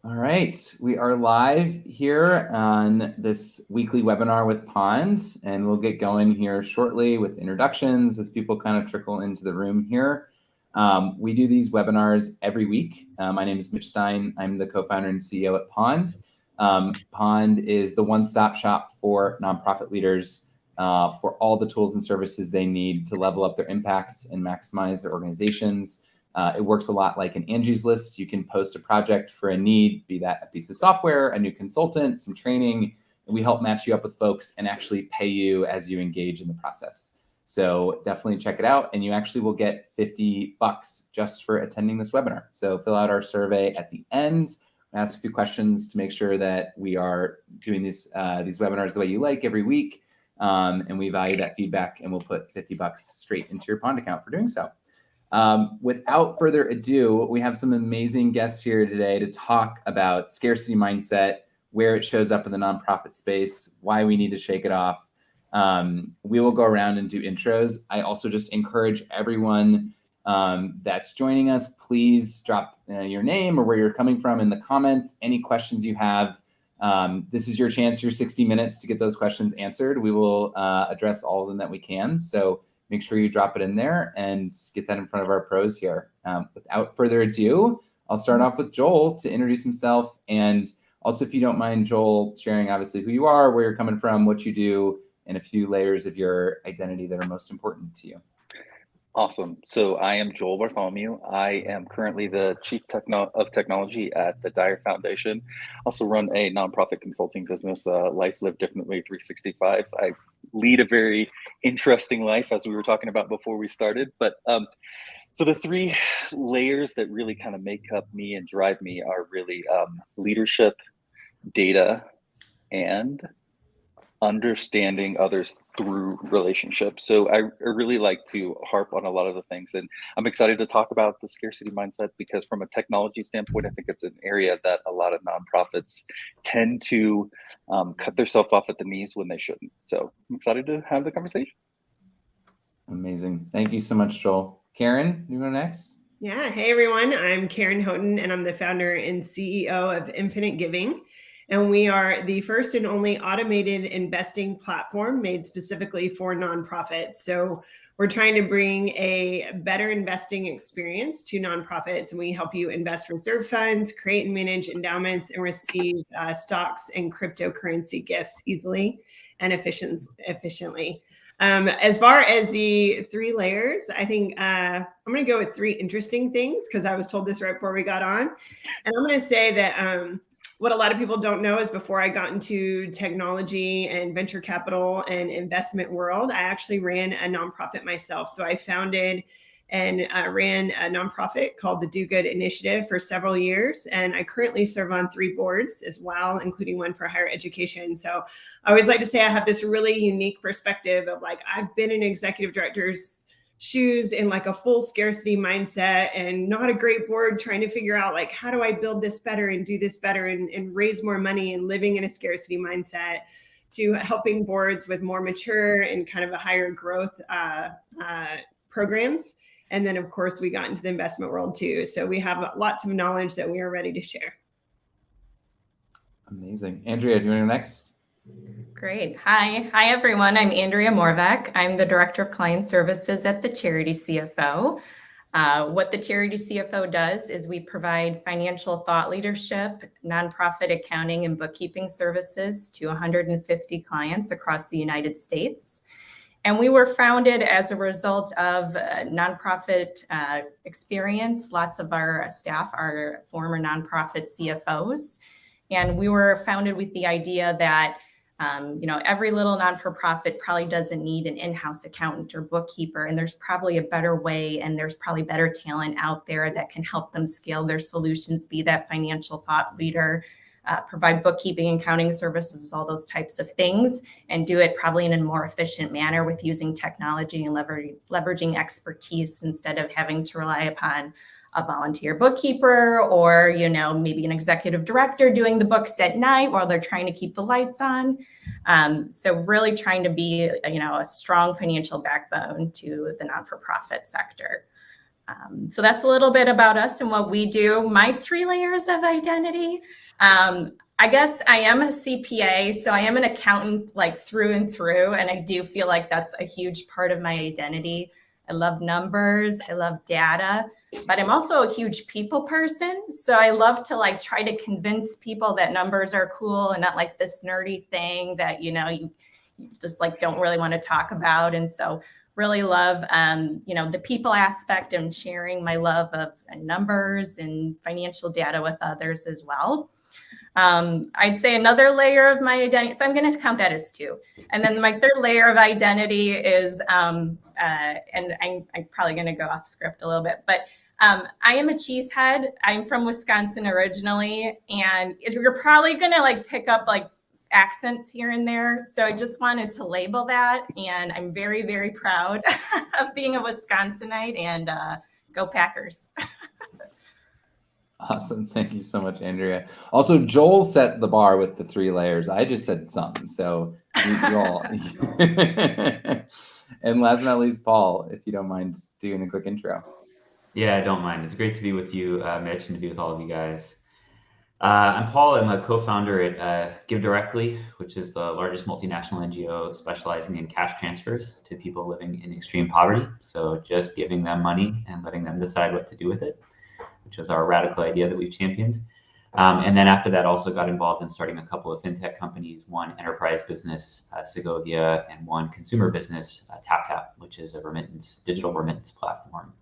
All right, we are live here on this weekly webinar with Pond, and we'll get going here shortly with introductions as people kind of trickle into the room here. We do these webinars every week. My name is Mitch Stein. I'm the co-founder and CEO at Pond. Pond is the one-stop shop for nonprofit leaders for all the tools and services they need to level up their impact and maximize their organizations. It works a lot like an Angie's List. You can post a project for a need, be that a piece of software, a new consultant, some training, and we help match you up with folks and actually pay you as you engage in the process. So definitely check it out, and you actually will get $50 just for attending this webinar. So fill out our survey at the end, ask a few questions to make sure that we are doing these webinars the way you like every week, and we value that feedback, and we'll put $50 straight into your Pond account for doing so. Without further ado, we have some amazing guests here today to talk about scarcity mindset, where it shows up in the nonprofit space, why we need to shake it off. We will go around and do intros. I also just encourage everyone that's joining us, please drop your name or where you're coming from in the comments. Any questions you have, this is your chance, your 60 minutes to get those questions answered. We will address all of them that we can. So make sure you drop it in there and get that in front of our pros here. Without further ado, I'll start off with Joel to introduce himself. And also, if you don't mind, Joel, sharing obviously who you are, where you're coming from, what you do, and a few layers of your identity that are most important to you. Awesome. So I am Joel Bartholomew. I am currently the Chief of Technology at the Dyer Foundation. Also run a nonprofit consulting business, Life Lived Differently 365. I lead a very interesting life, as we were talking about before we started. But so the three layers that really kind of make up me and drive me are really leadership, data, and understanding others through relationships. So I really like to harp on a lot of the things, and I'm excited to talk about the scarcity mindset because from a technology standpoint, I think it's an area that a lot of nonprofits tend to cut themselves off at the knees when they shouldn't. So I'm excited to have the conversation. Amazing. Thank you so much, Joel. Karen, you go next? Yeah. Hey, everyone. I'm Karen Houghton, and I'm the founder and CEO of Infinite Giving. And we are the first and only automated investing platform made specifically for nonprofits. So we're trying to bring a better investing experience to nonprofits. And we help you invest reserve funds, create and manage endowments, and receive stocks and cryptocurrency gifts easily and efficiently. As far as the three layers, I think I'm going to go with three interesting things because I was told this right before we got on. And I'm going to say that what a lot of people don't know is before I got into technology and venture capital and investment world, I actually ran a nonprofit myself. So I founded and ran a nonprofit called the Do Good Initiative for several years. And I currently serve on 3 boards as well, including one for higher education. So I always like to say I have this really unique perspective of like, I've been an executive director's shoes in like a full scarcity mindset and not a great board trying to figure out like, how do I build this better and do this better and raise more money and living in a scarcity mindset, to helping boards with more mature and kind of a higher growth programs. And then of course we got into the investment world too. So we have lots of knowledge that we are ready to share. Amazing. Andrea, do you want to go next? Great. Hi, everyone. I'm Andrea Morvac. I'm the Director of Client Services at the Charity Cfo. What the Charity Cfo does is we provide financial thought leadership, nonprofit accounting and bookkeeping services to 150 clients across the United States. And we were founded as a result of nonprofit experience. Lots of our staff are former nonprofit CFOs. And we were founded with the idea that every little non-for-profit probably doesn't need an in-house accountant or bookkeeper, and there's probably a better way, and there's probably better talent out there that can help them scale their solutions, be that financial thought leader, provide bookkeeping and accounting services, all those types of things, and do it probably in a more efficient manner with using technology and leveraging expertise instead of having to rely upon a volunteer bookkeeper or, maybe an executive director doing the books at night while they're trying to keep the lights on. So really trying to be, a strong financial backbone to the non-for-profit sector. So that's a little bit about us and what we do. My 3 layers of identity. I guess I am a CPA, so I am an accountant like through and through, and I do feel like that's a huge part of my identity. I love numbers, I love data, but I'm also a huge people person. So I love to like try to convince people that numbers are cool and not like this nerdy thing that, you just like don't really want to talk about. And so really love, the people aspect and sharing my love of numbers and financial data with others as well. I'd say another layer of my identity, so I'm going to count that as 2. And then my 3rd layer of identity is, and I'm probably going to go off script a little bit, but I am a cheesehead. I'm from Wisconsin originally, and you're probably going to like pick up like accents here and there. So I just wanted to label that, and I'm very, very proud of being a Wisconsinite, and go Packers. Awesome. Thank you so much, Andrea. Also, Joel set the bar with the 3 layers. I just said some. So you all. And last but not least, Paul, if you don't mind doing a quick intro. Yeah, I don't mind. It's great to be with you, Mitch, and to be with all of you guys. I'm Paul. I'm a co-founder at Give Directly, which is the largest multinational NGO specializing in cash transfers to people living in extreme poverty. So just giving them money and letting them decide what to do with it, which is our radical idea that we've championed. And then after that, also got involved in starting a couple of fintech companies, one enterprise business, Segovia, and one consumer business, TapTap, which is a digital remittance platform.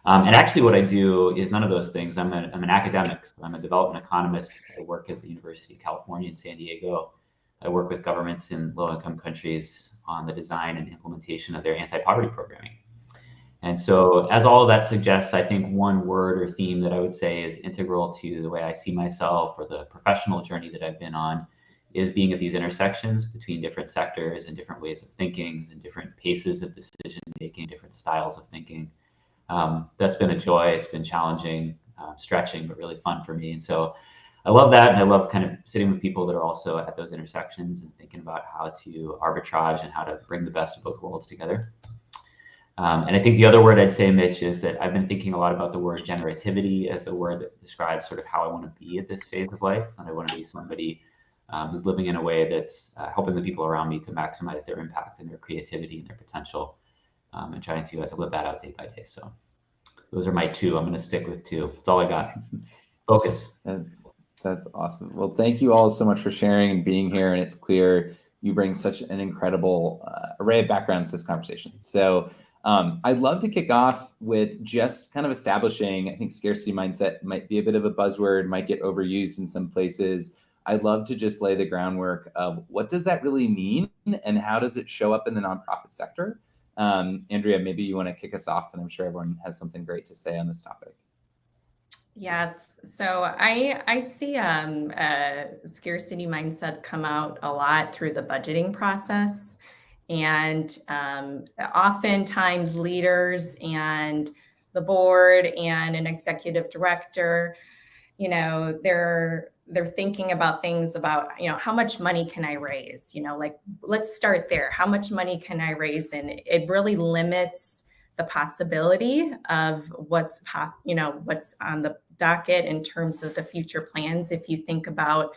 And actually what I do is none of those things. I'm an academic. So I'm a development economist. I work at the University of California in San Diego. I work with governments in low-income countries on the design and implementation of their anti-poverty programming. And so as all of that suggests, I think one word or theme that I would say is integral to the way I see myself or the professional journey that I've been on is being at these intersections between different sectors and different ways of thinking and different paces of decision making, different styles of thinking. That's been a joy. It's been challenging, stretching, but really fun for me. And so I love that. And I love kind of sitting with people that are also at those intersections and thinking about how to arbitrage and how to bring the best of both worlds together. And I think the other word I'd say, Mitch, is that I've been thinking a lot about the word generativity as a word that describes sort of how I want to be at this phase of life. And I want to be somebody who's living in a way that's helping the people around me to maximize their impact and their creativity and their potential, and trying to live that out day by day. So those are my 2. I'm going to stick with 2. That's all I got. Focus. That's awesome. Well, thank you all so much for sharing and being here. And it's clear you bring such an incredible array of backgrounds to this conversation. So I'd love to kick off with just kind of establishing, I think scarcity mindset might be a bit of a buzzword, might get overused in some places. I'd love to just lay the groundwork of what does that really mean and how does it show up in the nonprofit sector? Andrea, maybe you want to kick us off, and I'm sure everyone has something great to say on this topic. Yes. So I see scarcity mindset come out a lot through the budgeting process. And oftentimes leaders and the board and an executive director, they're thinking about things about, how much money can I raise? Like, let's start there. How much money can I raise? And it really limits the possibility of what's on the docket in terms of the future plans. If you think about,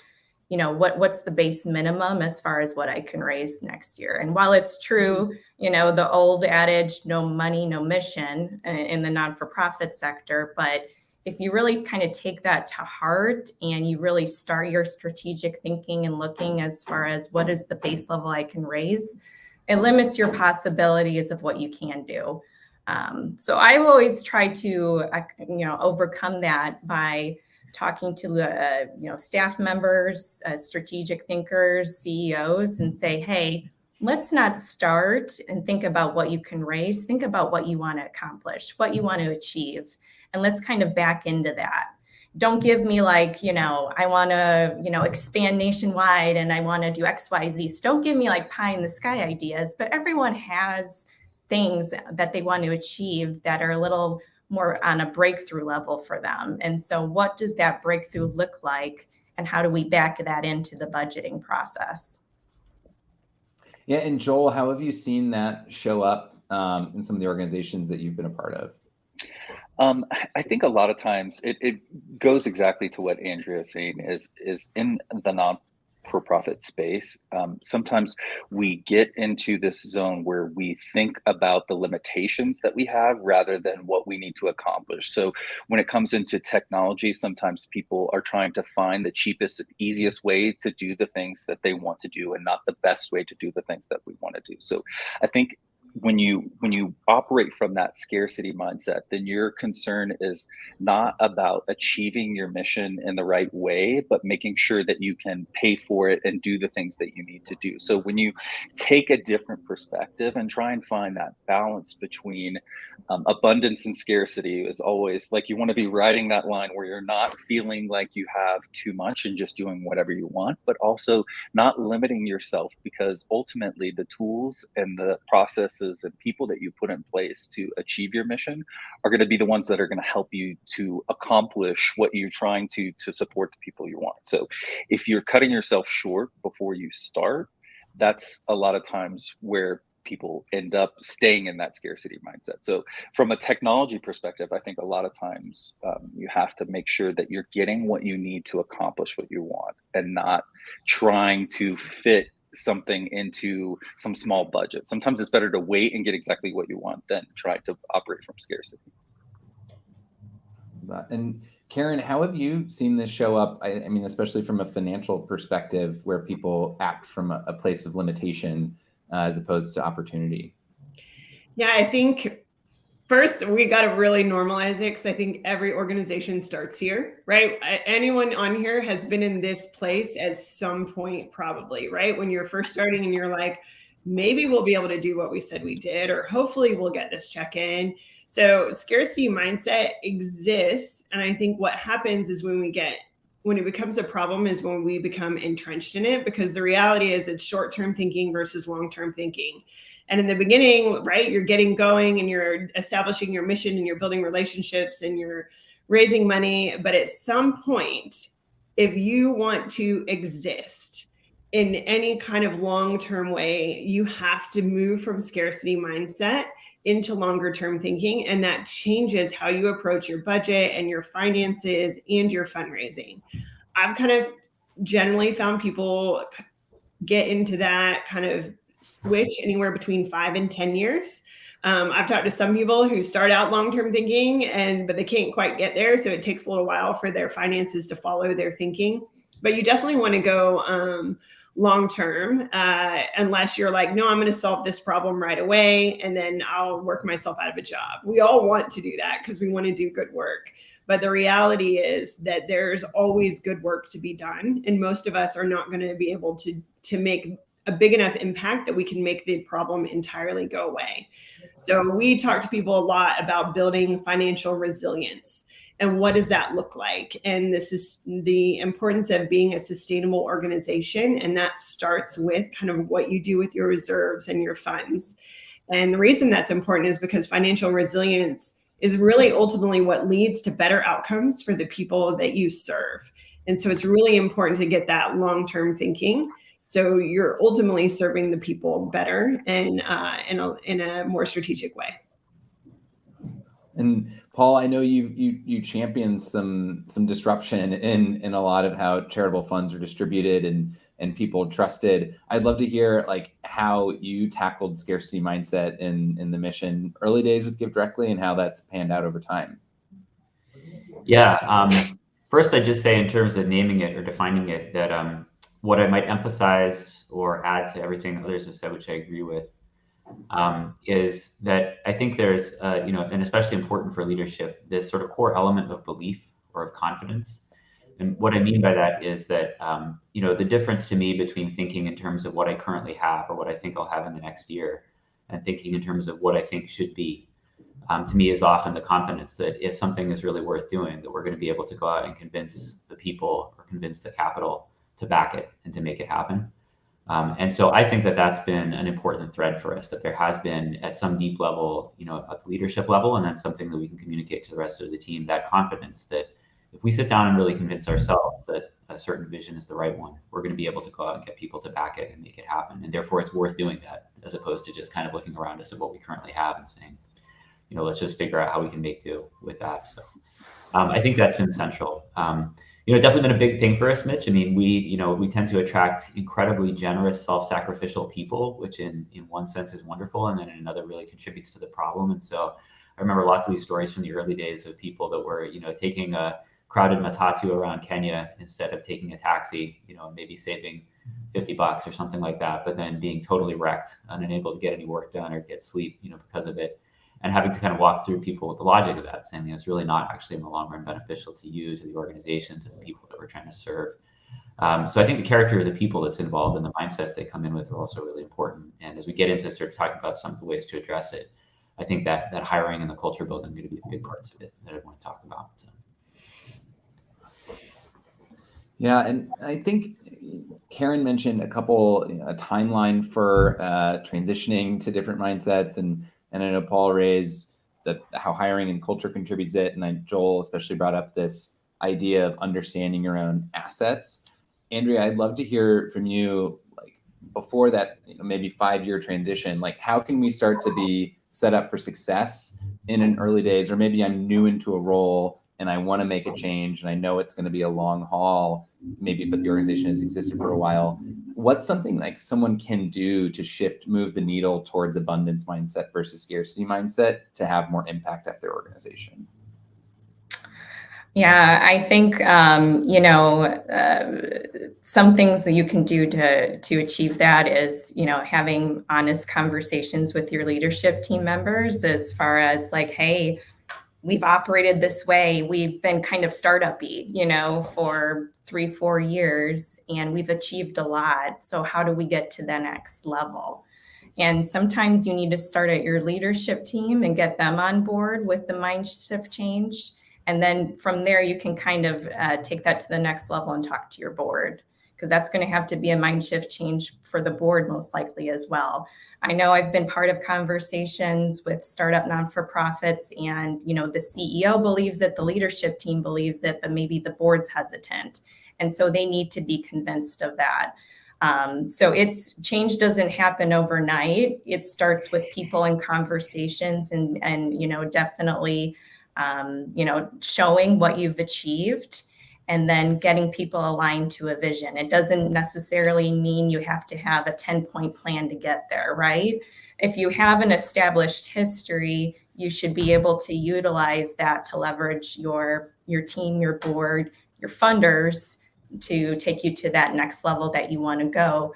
what's the base minimum as far as what I can raise next year. And while it's true, the old adage, no money, no mission in the non-for-profit sector, but if you really kind of take that to heart and you really start your strategic thinking and looking as far as what is the base level I can raise, it limits your possibilities of what you can do. So I've always tried to, overcome that by talking to the staff members, strategic thinkers, CEOs, and say, hey, let's not start and think about what you can raise. Think about what you want to accomplish, what you want to achieve, and let's kind of back into that. Don't give me like, I want to, expand nationwide and I want to do X, Y, Z. So don't give me like pie in the sky ideas, but everyone has things that they want to achieve that are a little more on a breakthrough level for them. And so what does that breakthrough look like? And how do we back that into the budgeting process? Yeah, and Joel, how have you seen that show up in some of the organizations that you've been a part of? I think a lot of times it goes exactly to what Andrea is saying is in the non-for-profit space. Sometimes we get into this zone where we think about the limitations that we have rather than what we need to accomplish. So when it comes into technology, sometimes people are trying to find the cheapest and easiest way to do the things that they want to do and not the best way to do the things that we want to do. So I think when you operate from that scarcity mindset, then your concern is not about achieving your mission in the right way, but making sure that you can pay for it and do the things that you need to do. So when you take a different perspective and try and find that balance between abundance and scarcity, is always like you want to be riding that line where you're not feeling like you have too much and just doing whatever you want, but also not limiting yourself, because ultimately the tools and the processes and people that you put in place to achieve your mission are going to be the ones that are going to help you to accomplish what you're trying to support the people you want. So if you're cutting yourself short before you start, that's a lot of times where people end up staying in that scarcity mindset. So from a technology perspective, I think a lot of times you have to make sure that you're getting what you need to accomplish what you want and not trying to fit something into some small budget. Sometimes it's better to wait and get exactly what you want than try to operate from scarcity. And Karen, how have you seen this show up? I mean, especially from a financial perspective, where people act from a place of limitation as opposed to opportunity. Yeah, I think first we got to really normalize it, because I think every organization starts here, right? Anyone on here has been in this place at some point, probably, right? When you're first starting and you're like, maybe we'll be able to do what we said we did, or hopefully we'll get this check in. So scarcity mindset exists. And I think what happens is when it becomes a problem is when we become entrenched in it, because the reality is it's short-term thinking versus long-term thinking. And in the beginning, right, you're getting going and you're establishing your mission and you're building relationships and you're raising money. But at some point, if you want to exist in any kind of long-term way, you have to move from scarcity mindset into longer term thinking. And that changes how you approach your budget and your finances and your fundraising. I've kind of generally found people get into that kind of switch anywhere between 5 and 10 years. I've talked to some people who start out long-term thinking but they can't quite get there. So it takes a little while for their finances to follow their thinking. But you definitely want to go long-term, unless you're like, no, I'm going to solve this problem right away, and then I'll work myself out of a job. We all want to do that because we want to do good work. But the reality is that there's always good work to be done. And most of us are not going to be able to make a big enough impact that we can make the problem entirely go away. So we talk to people a lot about building financial resilience. And what does that look like? And this is the importance of being a sustainable organization. And that starts with kind of what you do with your reserves and your funds. And the reason that's important is because financial resilience is really ultimately what leads to better outcomes for the people that you serve. And so it's really important to get that long-term thinking, so you're ultimately serving the people better and in a more strategic way. And Paul, I know you champion some disruption in a lot of how charitable funds are distributed and people trusted. I'd love to hear like how you tackled scarcity mindset in the mission early days with Give Directly and how that's panned out over time. Yeah. First, I'd just say in terms of naming it or defining it, that what I might emphasize or add to everything others have said, which I agree with, is that I think there's, and especially important for leadership, this sort of core element of belief or of confidence. And what I mean by that is that, the difference to me between thinking in terms of what I currently have or what I think I'll have in the next year and thinking in terms of what I think should be, to me is often the confidence that if something is really worth doing, that we're going to be able to go out and convince the people or convince the capital to back it and to make it happen. And so I think that that's been an important thread for us, that there has been at some deep level, at the leadership level, and that's something that we can communicate to the rest of the team, that confidence that if we sit down and really convince ourselves that a certain vision is the right one, we're going to be able to go out and get people to back it and make it happen. And therefore it's worth doing that, as opposed to just kind of looking around us at what we currently have and saying, let's just figure out how we can make do with that. So I think that's been central. Definitely been a big thing for us, Mitch. I mean, we tend to attract incredibly generous, self-sacrificial people, which in one sense is wonderful, and then in another really contributes to the problem. And so I remember lots of these stories from the early days of people that were, taking a crowded matatu around Kenya instead of taking a taxi, maybe saving $50 or something like that, but then being totally wrecked and unable to get any work done or get sleep, because of it. And having to kind of walk through people with the logic of that, saying it's really not actually in the long run beneficial to you, to the organization, to the people that we're trying to serve. So I think the character of the people that's involved and the mindsets they come in with are also really important. And as we get into sort of talking about some of the ways to address it, I think that hiring and the culture building are going to be big parts of it that I want to talk about. So. Yeah, and I think Karen mentioned a timeline for transitioning to different mindsets, and I know Paul raised how hiring and culture contributes it, and Joel especially brought up this idea of understanding your own assets. Andrea, I'd love to hear from you, like before that, maybe 5-year transition, like how can we start to be set up for success in an early days, or maybe I'm new into a role and I want to make a change and I know it's going to be a long haul, maybe, but the organization has existed for a while. What's something like someone can do to move the needle towards abundance mindset versus scarcity mindset to have more impact at their organization? Yeah, I think, some things that you can do to achieve that is, having honest conversations with your leadership team members as far as like, hey, we've operated this way. We've been kind of startup-y, for 3-4 years, and we've achieved a lot. So how do we get to the next level? And sometimes you need to start at your leadership team and get them on board with the mind shift change. And then from there, you can kind of take that to the next level and talk to your board, because that's going to have to be a mind shift change for the board most likely as well. I know I've been part of conversations with startup non-for-profits, and the CEO believes it, the leadership team believes it, but maybe the board's hesitant. And so they need to be convinced of that. So change doesn't happen overnight. It starts with people and conversations and definitely showing what you've achieved, and then getting people aligned to a vision. It doesn't necessarily mean you have to have a 10-point plan to get there, right? If you have an established history, you should be able to utilize that to leverage your team, your board, your funders to take you to that next level that you want to go.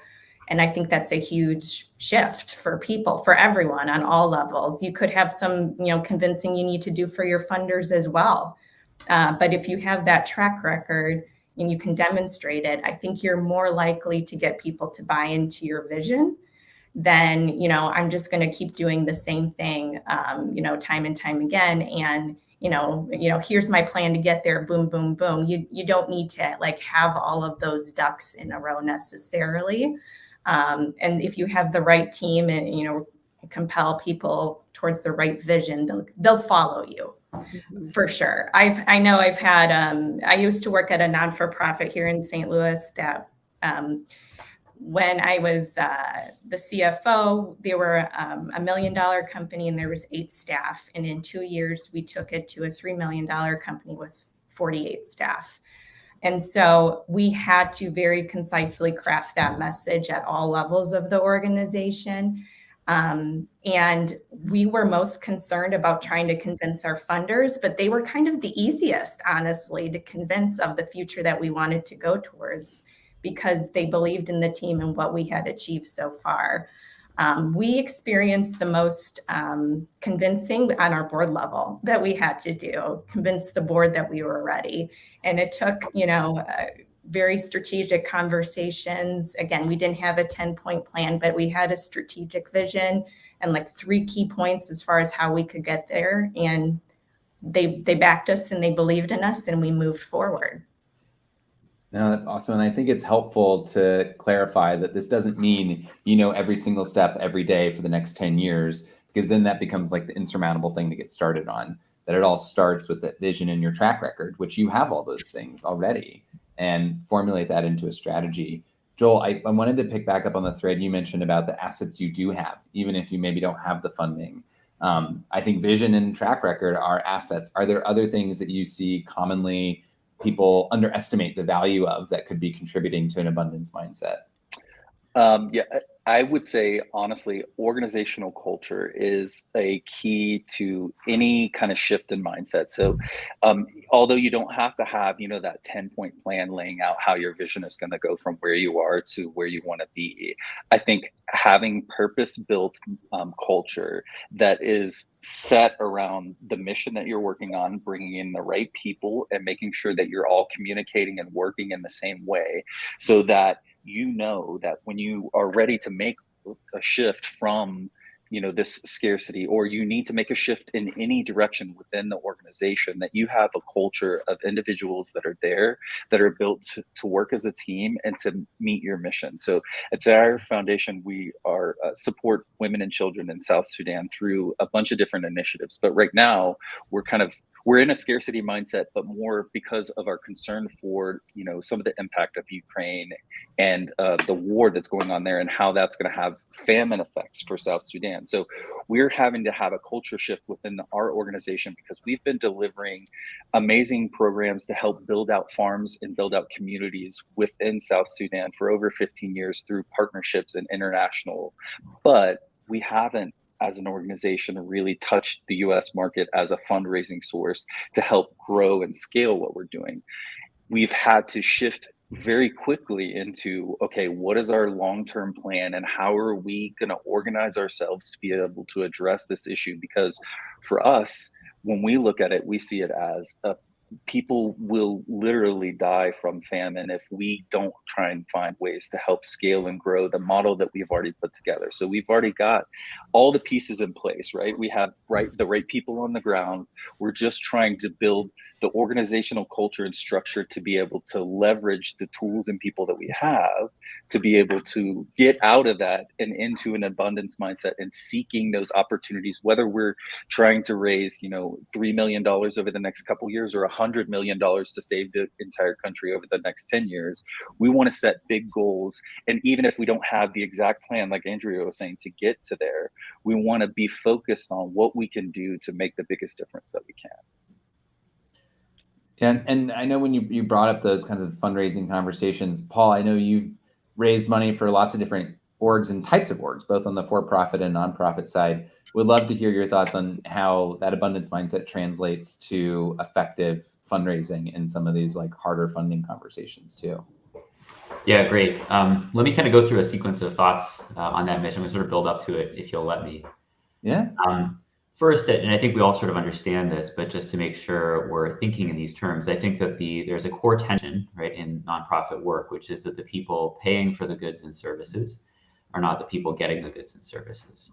And I think that's a huge shift for people, for everyone on all levels. You could have some, convincing you need to do for your funders as well. But if you have that track record and you can demonstrate it, I think you're more likely to get people to buy into your vision than, I'm just going to keep doing the same thing, time and time again. And, here's my plan to get there. Boom, boom, boom. You don't need to have all of those ducks in a row necessarily. And if you have the right team and, compel people towards the right vision, they'll follow you. For sure. I know I've had, I used to work at a non-for-profit here in St. Louis that when I was the CFO, they were $1 million company and there was 8 staff. And in 2 years, we took it to a $3 million company with 48 staff. And so we had to very concisely craft that message at all levels of the organization. And we were most concerned about trying to convince our funders, but they were kind of the easiest, honestly, to convince of the future that we wanted to go towards, because they believed in the team and what we had achieved so far. We experienced the most convincing on our board level that we had to do, convince the board that we were ready. And it took, very strategic conversations. Again, we didn't have a 10-point plan, but we had a strategic vision and 3 key points as far as how we could get there. And they backed us and they believed in us and we moved forward. No, that's awesome. And I think it's helpful to clarify that this doesn't mean, every single step every day for the next 10 years, because then that becomes the insurmountable thing to get started on. That it all starts with that vision and your track record, which you have all those things already, and formulate that into a strategy. Joel, I wanted to pick back up on the thread you mentioned about the assets you do have, even if you maybe don't have the funding. I think vision and track record are assets. Are there other things that you see commonly people underestimate the value of that could be contributing to an abundance mindset? Yeah, I would say, honestly, organizational culture is a key to any kind of shift in mindset. So, although you don't have to have, that 10-point plan laying out how your vision is going to go from where you are to where you want to be, I think having purpose-built culture that is set around the mission that you're working on, bringing in the right people and making sure that you're all communicating and working in the same way, so that that when you are ready to make a shift from this scarcity, or you need to make a shift in any direction within the organization, that you have a culture of individuals that are there, that are built to work as a team and to meet your mission. So at our foundation, we are support women and children in South Sudan through a bunch of different initiatives. But right now we're in a scarcity mindset, but more because of our concern for some of the impact of Ukraine and the war that's going on there, and how that's going to have famine effects for South Sudan. So we're having to have a culture shift within our organization, because we've been delivering amazing programs to help build out farms and build out communities within South Sudan for over 15 years through partnerships and international. But we haven't, as an organization, really touched the US market as a fundraising source to help grow and scale what we're doing. We've had to shift very quickly into, okay, what is our long-term plan, and how are we going to organize ourselves to be able to address this issue? Because for us, when we look at it, we see it as people will literally die from famine if we don't try and find ways to help scale and grow the model that we've already put together. So we've already got all the pieces in place, right? We have the right people on the ground. We're just trying to build the organizational culture and structure to be able to leverage the tools and people that we have to be able to get out of that and into an abundance mindset and seeking those opportunities, whether we're trying to raise, $3 million over the next couple of years, or $100 million to save the entire country over the next 10 years. We want to set big goals. And even if we don't have the exact plan, like Andrea was saying, to get to there, we want to be focused on what we can do to make the biggest difference that we can. And I know when you brought up those kinds of fundraising conversations, Paul, I know you've raised money for lots of different orgs and types of orgs, both on the for-profit and nonprofit side. Would love to hear your thoughts on how that abundance mindset translates to effective fundraising in some of these harder funding conversations too. Yeah, great. Let me kind of go through a sequence of thoughts on that, Mitch. I'm going to sort of build up to it, if you'll let me. Yeah. First, and I think we all sort of understand this, but just to make sure we're thinking in these terms, I think that there's a core tension, right, in nonprofit work, which is that the people paying for the goods and services are not the people getting the goods and services.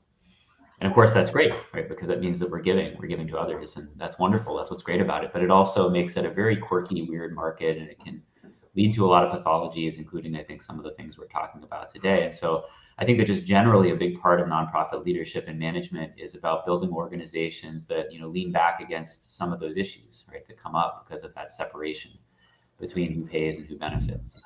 And of course, that's great, right? Because that means that we're giving to others, and that's wonderful. That's what's great about it. But it also makes it a very quirky, weird market, and it can lead to a lot of pathologies, including, I think, some of the things we're talking about today. And so I think that just generally a big part of nonprofit leadership and management is about building organizations that, lean back against some of those issues, right, that come up because of that separation between who pays and who benefits.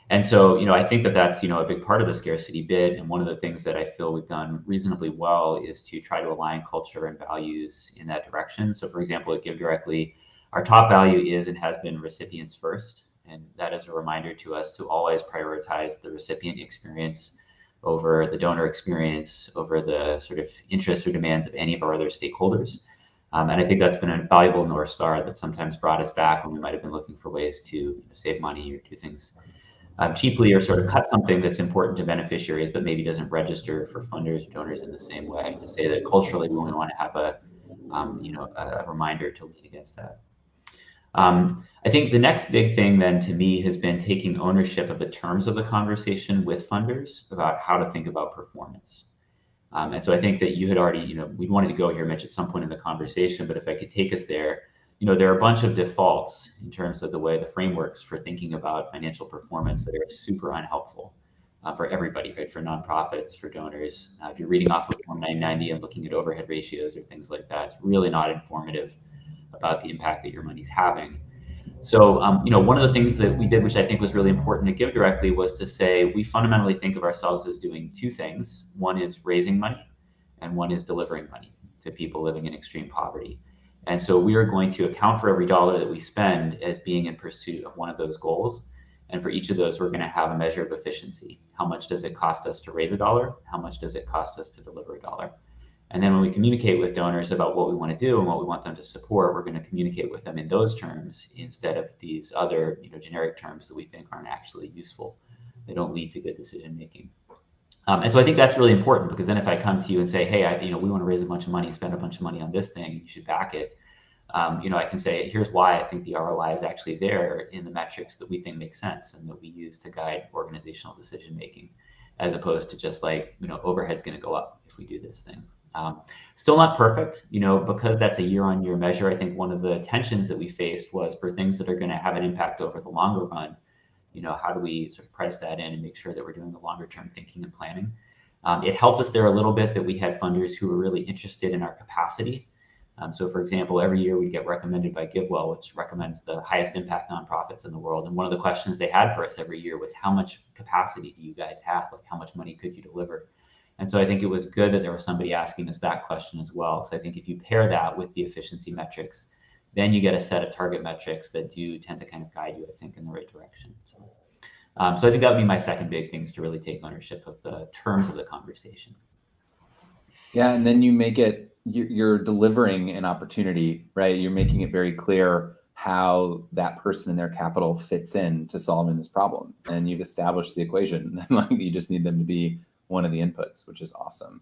And so, I think that that's, a big part of the scarcity bid. And one of the things that I feel we've done reasonably well is to try to align culture and values in that direction. So, for example, at Give Directly, our top value is and has been recipients first. And that is a reminder to us to always prioritize the recipient experience over the donor experience, over the sort of interests or demands of any of our other stakeholders. And I think that's been a valuable North Star that sometimes brought us back when we might have been looking for ways to save money or do things cheaply, or sort of cut something that's important to beneficiaries, but maybe doesn't register for funders or donors in the same way. To say that culturally, we want to have a reminder to lead against that. I think the next big thing then to me has been taking ownership of the terms of the conversation with funders about how to think about performance. And so I think that you had already, we wanted to go here, Mitch, at some point in the conversation, but if I could take us there, there are a bunch of defaults in terms of the way the frameworks for thinking about financial performance that are super unhelpful for everybody, right? For nonprofits, for donors. If you're reading off of Form 990 and looking at overhead ratios or things like that, it's really not informative about the impact that your money's having. So, one of the things that we did, which I think was really important to Give Directly, was to say we fundamentally think of ourselves as doing two things. One is raising money, and one is delivering money. to people living in extreme poverty. And so we are going to account for every dollar that we spend as being in pursuit of one of those goals. And for each of those, we're going to have a measure of efficiency. How much does it cost us to raise a dollar? How much does it cost us to deliver a dollar? And then when we communicate with donors about what we want to do and what we want them to support, we're going to communicate with them in those terms instead of these other, generic terms that we think aren't actually useful. They don't lead to good decision making. And so I think that's really important, because then if I come to you and say, hey, we want to raise a bunch of money, spend a bunch of money on this thing, you should back it. I can say, here's why I think the ROI is actually there in the metrics that we think make sense and that we use to guide organizational decision making, as opposed to just like, overhead's going to go up if we do this thing. Still not perfect, because that's a year-on-year measure. I think one of the tensions that we faced was for things that are going to have an impact over the longer run. How do we sort of price that in and make sure that we're doing the longer term thinking and planning? It helped us there a little bit that we had funders who were really interested in our capacity. So for example, every year we get recommended by GiveWell, which recommends the highest impact nonprofits in the world. And one of the questions they had for us every year was, how much capacity do you guys have? Like, how much money could you deliver? And so I think it was good that there was somebody asking us that question as well. So I think if you pair that with the efficiency metrics, then you get a set of target metrics that do tend to kind of guide you, I think, in the right direction. So I think that would be my second big thing, is to really take ownership of the terms of the conversation. Yeah, and then you make it, you're delivering an opportunity, right? You're making it very clear how that person and their capital fits in to solving this problem. And you've established the equation. Like, you just need them to be one of the inputs, which is awesome.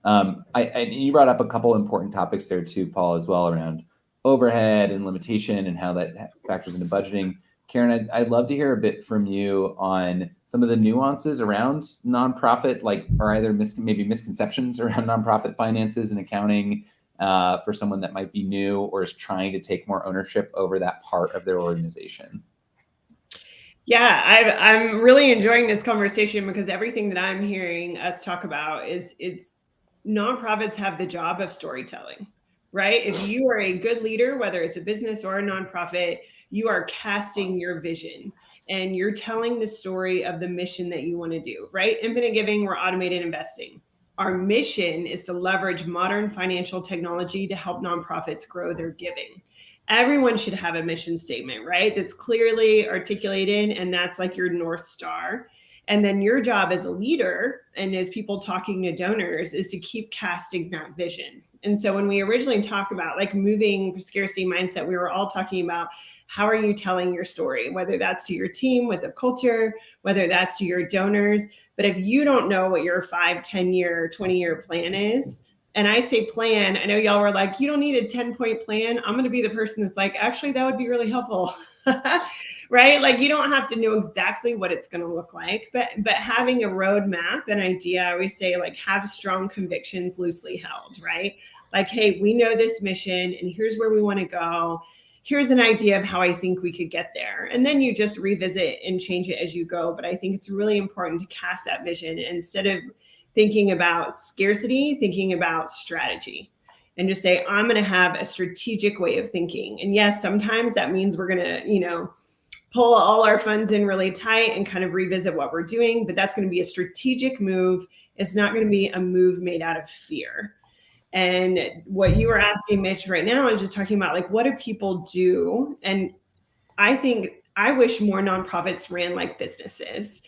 And you brought up a couple important topics there too, Paul, as well, around overhead and limitation and how that factors into budgeting. Karen, I'd love to hear a bit from you on some of the nuances around nonprofit, or either maybe misconceptions around nonprofit finances and accounting for someone that might be new or is trying to take more ownership over that part of their organization. Yeah, I'm really enjoying this conversation, because everything that I'm hearing us talk about is nonprofits have the job of storytelling, right? If you are a good leader, whether it's a business or a nonprofit, you are casting your vision and you're telling the story of the mission that you want to do, right? Infinite Giving, we're automated investing. Our mission is to leverage modern financial technology to help nonprofits grow their giving. Everyone should have a mission statement, right? That's clearly articulated, and that's like your North Star. And then your job as a leader and as people talking to donors is to keep casting that vision. And so when we originally talked about like moving scarcity mindset, we were all talking about, how are you telling your story, whether that's to your team with a culture, whether that's to your donors. But if you don't know what your 5, 10-year, 20-year plan is, and I say plan, I know y'all were like, you don't need a 10-point plan. I'm going to be the person that's like, actually, that would be really helpful. Right? Like, you don't have to know exactly what it's going to look like, but having a roadmap, an idea, I always say, like, have strong convictions loosely held, right? Like, hey, we know this mission and here's where we want to go. Here's an idea of how I think we could get there. And then you just revisit and change it as you go. But I think it's really important to cast that vision instead of thinking about scarcity, thinking about strategy. And just say, I'm going to have a strategic way of thinking. And yes, sometimes that means we're going to, pull all our funds in really tight and kind of revisit what we're doing. But that's going to be a strategic move. It's not going to be a move made out of fear. And what you were asking, Mitch, right now is just talking about, like, what do people do? And I think I wish more nonprofits ran like businesses.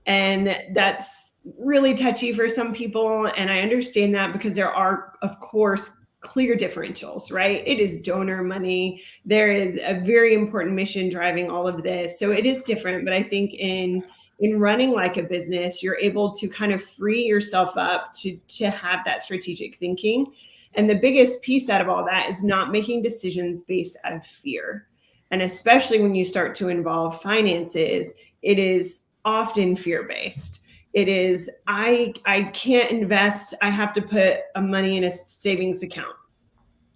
And that's really touchy for some people. And I understand that, because there are, of course, clear differentials, right? It is donor money. There is a very important mission driving all of this. So it is different. But I think in running like a business, you're able to kind of free yourself up to have that strategic thinking. And the biggest piece out of all that is not making decisions based out of fear. And especially when you start to involve finances, it is often fear-based. It is, I can't invest. I have to put money in a savings account,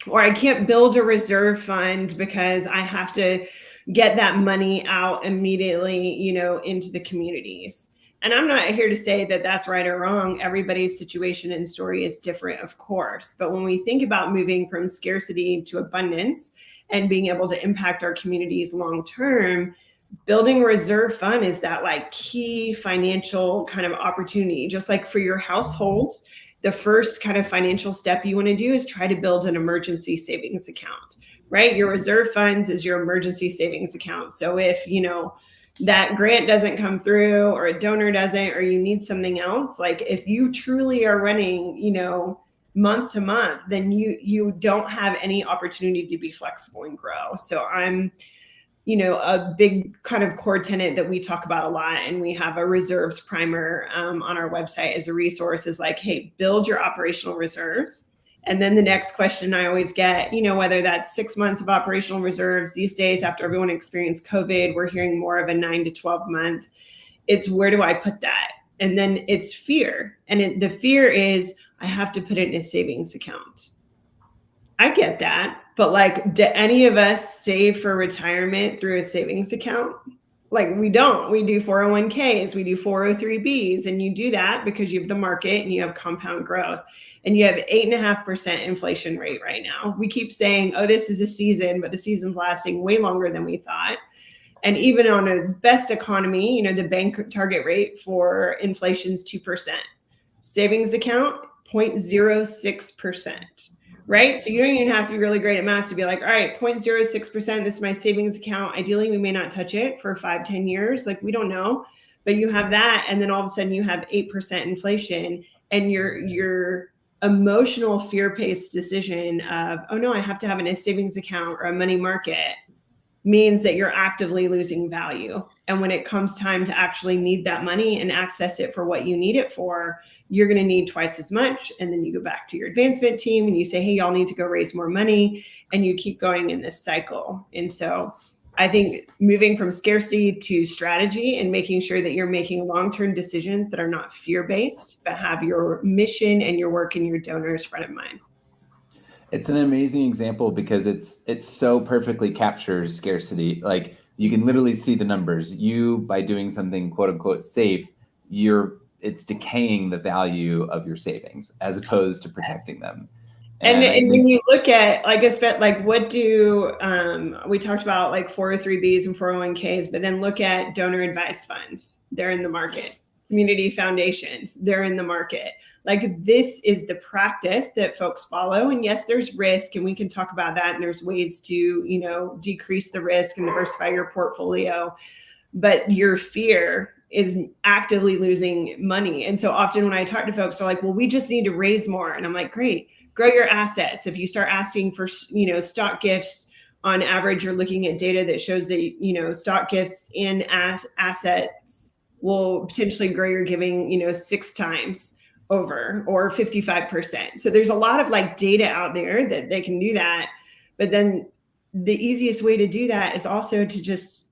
or I can't build a reserve fund because I have to get that money out immediately, into the communities. And I'm not here to say that that's right or wrong. Everybody's situation and story is different, of course. But when we think about moving from scarcity to abundance and being able to impact our communities long-term, building a reserve fund is that like key financial kind of opportunity. Just like for your household, the first kind of financial step you want to do is try to build an emergency savings account, right? Your reserve funds is your emergency savings account. So if, that grant doesn't come through, or a donor doesn't, or you need something else, like if you truly are running, month to month, then you don't have any opportunity to be flexible and grow. So I'm, a big kind of core tenet that we talk about a lot, and we have a reserves primer on our website as a resource, is like, hey, build your operational reserves. And then the next question I always get, whether that's 6 months of operational reserves these days after everyone experienced COVID, we're hearing more of a 9 to 12 month. It's, where do I put that? And then it's fear. And the fear is, I have to put it in a savings account. I get that. But like, do any of us save for retirement through a savings account? Like, we don't. We do 401ks, we do 403bs, and you do that because you have the market and you have compound growth, and you have 8.5% inflation rate right now. We keep saying, oh, this is a season, but the season's lasting way longer than we thought. And even on a best economy, the bank target rate for inflation is 2%. Savings account, 0.06%. Right? So you don't even have to be really great at math to be like, all right, 0.06%, this is my savings account. Ideally, we may not touch it for 5-10 years. Like, we don't know, but you have that. And then all of a sudden you have 8% inflation, and your emotional fear-based decision of, oh no, I have to have a savings account or a money market, means that you're actively losing value. And when it comes time to actually need that money and access it for what you need it for, you're going to need twice as much. And then you go back to your advancement team and you say, hey, y'all need to go raise more money. And you keep going in this cycle. And so I think moving from scarcity to strategy and making sure that you're making long-term decisions that are not fear-based, but have your mission and your work and your donors front of mind. It's an amazing example because it so perfectly captures scarcity. Like, you can literally see the numbers. You, by doing something quote unquote safe, it's decaying the value of your savings as opposed to protecting them. And when you look at what do we talked about, like 403bs and 401ks, but then look at donor advised funds. They're in the market. Community foundations, they're in the market. Like, this is the practice that folks follow. And yes, there's risk, and we can talk about that. And there's ways to, decrease the risk and diversify your portfolio. But your fear is actively losing money. And so often when I talk to folks, they're like, well, we just need to raise more. And I'm like, great, grow your assets. If you start asking for, stock gifts, on average, you're looking at data that shows that, stock gifts in assets will potentially grow your giving, 6 times over, or 55%. So there's a lot of like data out there that they can do that. But then the easiest way to do that is also to just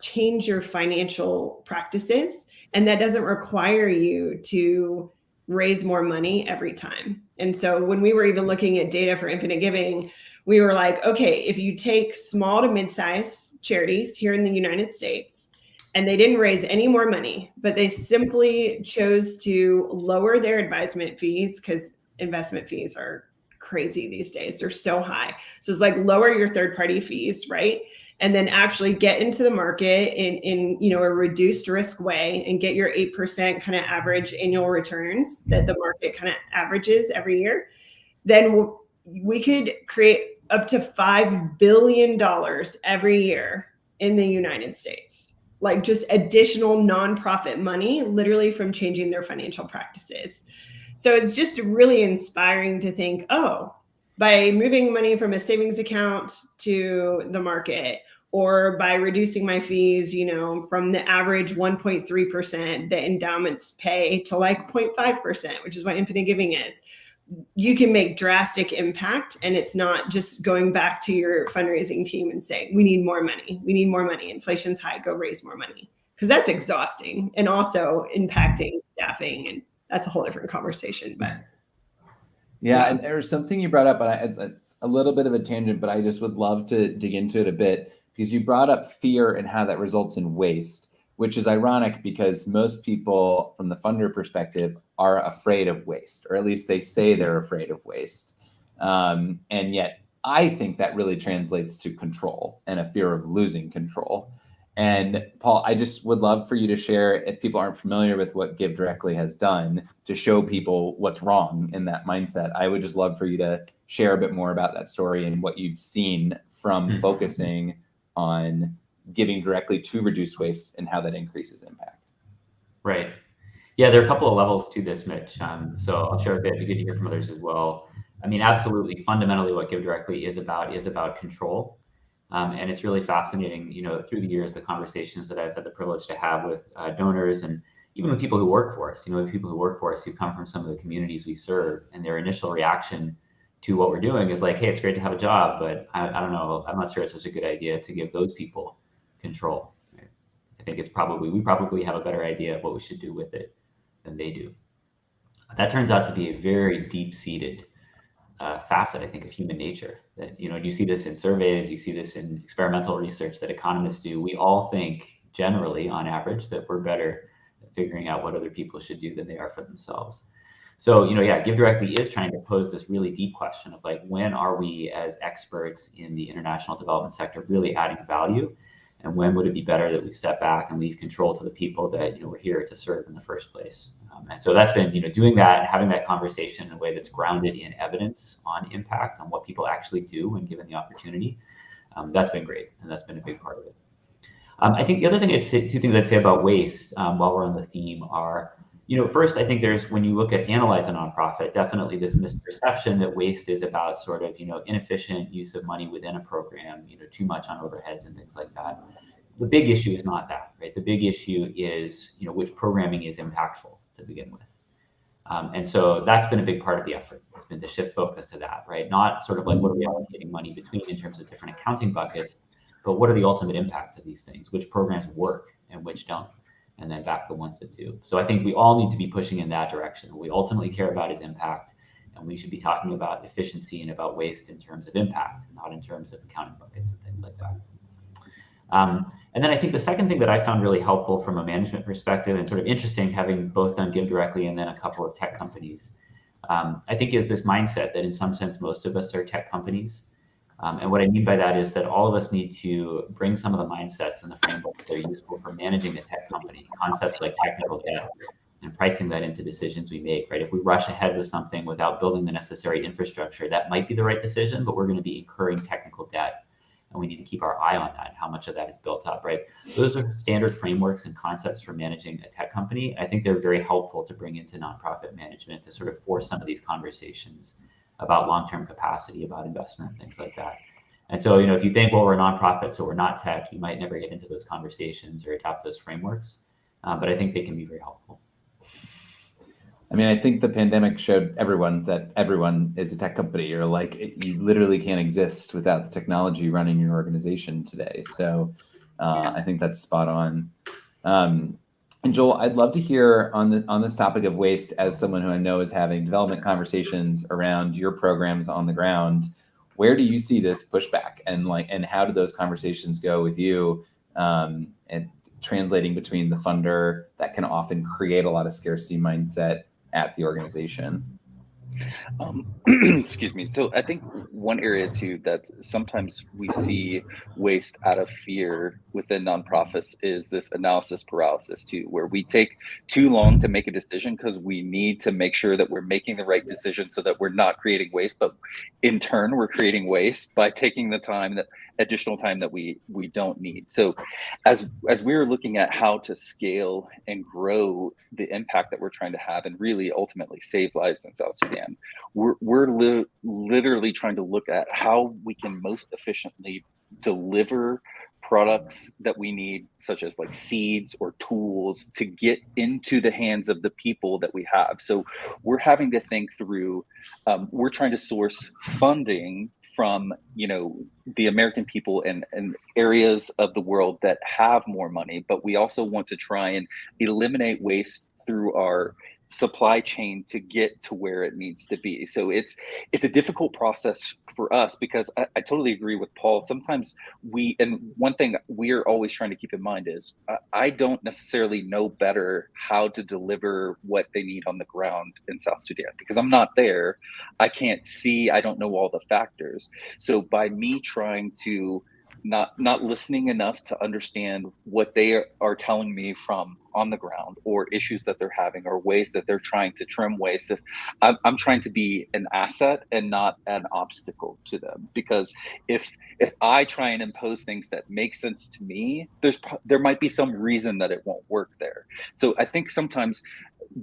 change your financial practices. And that doesn't require you to raise more money every time. And so when we were even looking at data for infinite giving, we were like, okay, if you take small to mid-size charities here in the United States, and they didn't raise any more money, but they simply chose to lower their advisement fees, because investment fees are crazy these days. They're so high. So it's like, lower your third-party fees, right? And then actually get into the market in a reduced risk way and get your 8% kind of average annual returns that the market kind of averages every year. Then we could create up to $5 billion every year in the United States. Like, just additional nonprofit money, literally from changing their financial practices. So it's just really inspiring to think, oh, by moving money from a savings account to the market, or by reducing my fees, from the average 1.3% that endowments pay to like 0.5%, which is what infinite giving is, you can make drastic impact. And it's not just going back to your fundraising team and saying, we need more money. We need more money. Inflation's high. Go raise more money. Because that's exhausting and also impacting staffing. And that's a whole different conversation. But yeah, and there was something you brought up, but it's a little bit of a tangent, but I just would love to dig into it a bit, because you brought up fear and how that results in waste, which is ironic because most people from the funder perspective are afraid of waste, or at least they say they're afraid of waste. And yet I think that really translates to control and a fear of losing control. And Paul, I just would love for you to share, if people aren't familiar with what Give Directly has done to show people what's wrong in that mindset. I would just love for you to share a bit more about that story and what you've seen from focusing on giving directly to reduce waste and how that increases impact. Right. Yeah, there are a couple of levels to this, Mitch. So I'll share a bit. It'd be good to hear from others as well. I mean, absolutely, fundamentally, what Give Directly is about control. And it's really fascinating, through the years, the conversations that I've had the privilege to have with donors and even with people who work for us, people who work for us who come from some of the communities we serve, and their initial reaction to what we're doing is like, hey, it's great to have a job, but I don't know, I'm not sure it's such a good idea to give those people control. Right? I think we probably have a better idea of what we should do with it than they do. That turns out to be a very deep-seated facet, I think, of human nature. That you see this in surveys, you see this in experimental research that economists do. We all think, generally, on average, that we're better at figuring out what other people should do than they are for themselves. So, Give Directly is trying to pose this really deep question of like, when are we as experts in the international development sector really adding value? And when would it be better that we step back and leave control to the people that we're here to serve in the first place? And so that's been doing that and having that conversation in a way that's grounded in evidence on impact, on what people actually do when given the opportunity. That's been great, and that's been a big part of it. I think the other thing two things I'd say about waste while we're on the theme are, first, I think there's, when you look at analyze a nonprofit, definitely this misperception that waste is about sort of, inefficient use of money within a program, too much on overheads and things like that. The big issue is not that, right? The big issue is, which programming is impactful to begin with. And so that's been a big part of the effort. It's been to shift focus to that, right? Not sort of like, what are we allocating money between in terms of different accounting buckets, but what are the ultimate impacts of these things? Which programs work and which don't? And then back the ones that do. So I think we all need to be pushing in that direction. What we ultimately care about is impact, and we should be talking about efficiency and about waste in terms of impact, not in terms of accounting buckets and things like that. And then I think the second thing that I found really helpful from a management perspective, and sort of interesting, having both done Give Directly and then a couple of tech companies, I think is this mindset that in some sense, most of us are tech companies. And what I mean by that is that all of us need to bring some of the mindsets and the frameworks that are useful for managing a tech company, concepts like technical debt and pricing that into decisions we make, right? If we rush ahead with something without building the necessary infrastructure, that might be the right decision, but we're going to be incurring technical debt. And we need to keep our eye on that, how much of that is built up, right? Those are standard frameworks and concepts for managing a tech company. I think they're very helpful to bring into nonprofit management to sort of force some of these conversations about long-term capacity, about investment, things like that. And so, if you think, well, we're a nonprofit, so we're not tech, you might never get into those conversations or adopt those frameworks. But I think they can be very helpful. I mean, I think the pandemic showed everyone that everyone is a tech company, or like you literally can't exist without the technology running your organization today. So I think that's spot on. And Joel, I'd love to hear on this topic of waste, as someone who I know is having development conversations around your programs on the ground. Where do you see this pushback, and how do those conversations go with you, and translating between the funder that can often create a lot of scarcity mindset at the organization? Excuse me. So I think one area too that sometimes we see waste out of fear within nonprofits is this analysis paralysis too, where we take too long to make a decision because we need to make sure that we're making the right decision so that we're not creating waste, but in turn we're creating waste by taking the time, that additional time that we don't need. So as we're looking at how to scale and grow the impact that we're trying to have and really ultimately save lives in South Sudan, we're literally trying to look at how we can most efficiently deliver products that we need, such as like seeds or tools, to get into the hands of the people that we have. So we're having to think through, we're trying to source funding from the American people and areas of the world that have more money, but we also want to try and eliminate waste through our supply chain to get to where it needs to be. So it's a difficult process for us, because I totally agree with Paul. Sometimes and one thing we're always trying to keep in mind is I don't necessarily know better how to deliver what they need on the ground in South Sudan, because I'm not there. I can't see, I don't know all the factors. So by me trying to not listening enough to understand what they are telling me from on the ground, or issues that they're having, or ways that they're trying to trim waste. If I'm trying to be an asset and not an obstacle to them, because if I try and impose things that make sense to me, there might be some reason that it won't work there. So I think sometimes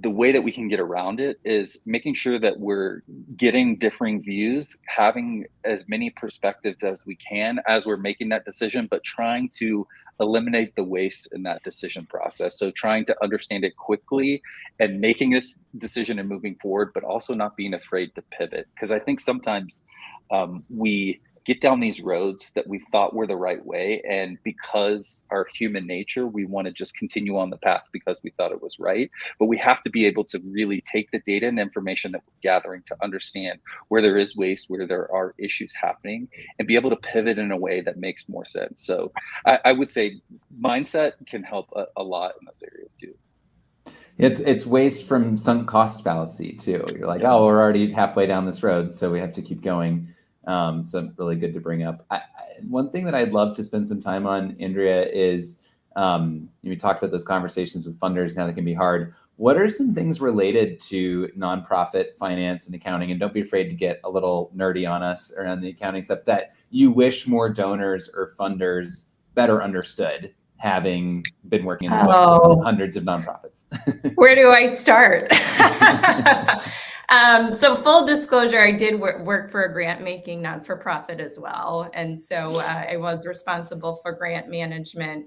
the way that we can get around it is making sure that we're getting differing views, having as many perspectives as we can as we're making that decision, but trying to eliminate the waste in that decision process. So trying to understand it quickly and making this decision and moving forward, but also not being afraid to pivot. Because I think sometimes we get down these roads that we thought were the right way, and because our human nature, we want to just continue on the path because we thought it was right. But we have to be able to really take the data and information that we're gathering to understand where there is waste, where there are issues happening, and be able to pivot in a way that makes more sense. So I would say mindset can help a lot in those areas too. It's waste from sunk cost fallacy too. You're like, oh, we're already halfway down this road, so we have to keep going. So really good to bring up. One thing that I'd love to spend some time on, Andrea, is we talked about those conversations with funders and how they can be hard. What are some things related to nonprofit finance and accounting? And don't be afraid to get a little nerdy on us around the accounting stuff that you wish more donors or funders better understood, having been working in the books of hundreds of nonprofits. Where do I start? So full disclosure, I did work for a grant-making not-for-profit as well. And so I was responsible for grant management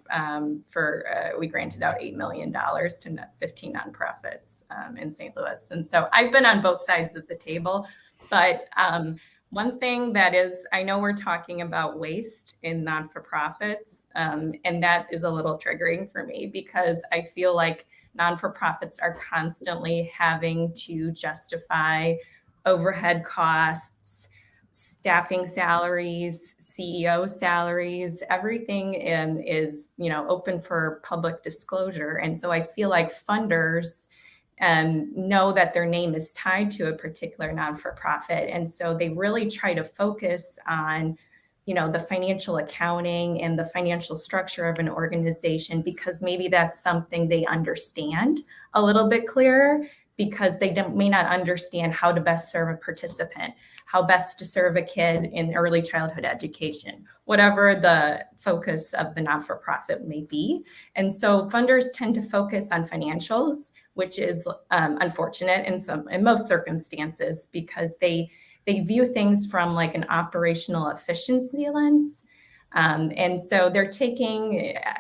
we granted out $8 million to 15 nonprofits in St. Louis. And so I've been on both sides of the table. But one thing that is, I know we're talking about waste in non-for-profits, and that is a little triggering for me because I feel like non-for-profits are constantly having to justify overhead costs, staffing salaries, CEO salaries. Everything is, open for public disclosure. And so I feel like funders know that their name is tied to a particular non-for-profit. And so they really try to focus on the financial accounting and the financial structure of an organization, because maybe that's something they understand a little bit clearer, because they may not understand how to best serve a participant, how best to serve a kid in early childhood education, whatever the focus of the not-for-profit may be. And so funders tend to focus on financials, which is unfortunate in most circumstances, because they view things from like an operational efficiency lens. And so they're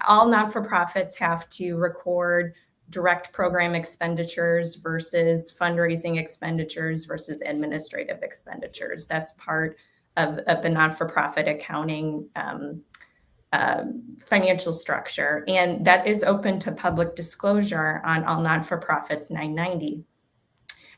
all not-for-profits have to record direct program expenditures versus fundraising expenditures versus administrative expenditures. That's part of the not-for-profit accounting financial structure. And that is open to public disclosure on all not-for-profits 990.